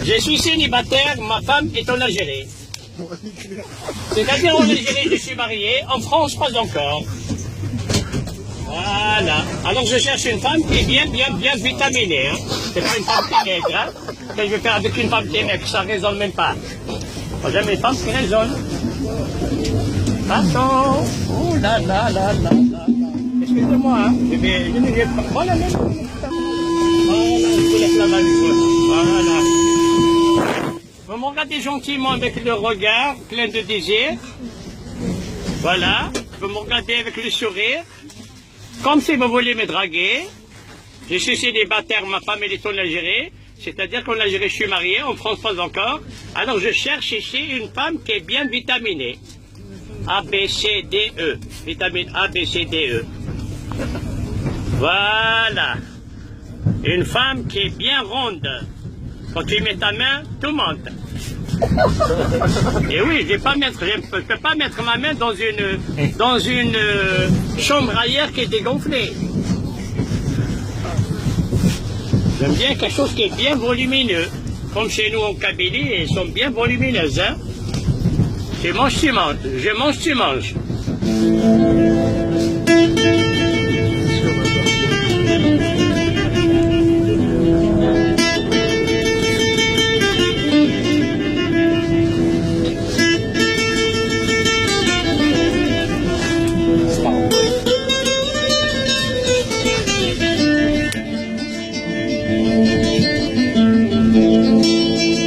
Je suis célibataire, ma femme est en Algérie. C'est-à-dire en Algérie, je suis marié, en France, pas encore. Voilà. Alors je cherche une femme qui est bien vitaminée. Hein. C'est pas une femme qui est maigre. Hein. Que je vais faire avec une femme qui est maigre, ça ne résonne même pas. Moi j'aime les femmes qui résonnent. Attends. Oh là là là là là. Excusez-moi, hein. Je ne vais pas. Voilà, même. Voilà, je vous laisse la main du feu. Voilà. Vous me regardez gentiment avec le regard plein de désir. Voilà. Vous me regardez avec le sourire. Comme si vous voulez me draguer. Je suis célibataire, ma femme elle est en Algérie. C'est-à-dire qu'en Algérie je suis marié, en France pas encore. Alors je cherche ici une femme qui est bien vitaminée. A, B, C, D, E. Vitamine A, B, C, D, E. Voilà. Une femme qui est bien ronde. Quand tu mets ta main, tout monte. Et oui, je ne peux pas mettre ma main dans une chambre à air qui est dégonflée. J'aime bien quelque chose qui est bien volumineux. Comme chez nous en Kabylie, elles sont bien volumineuses. Hein? Je mange, tu manges. Je mange, tu manges.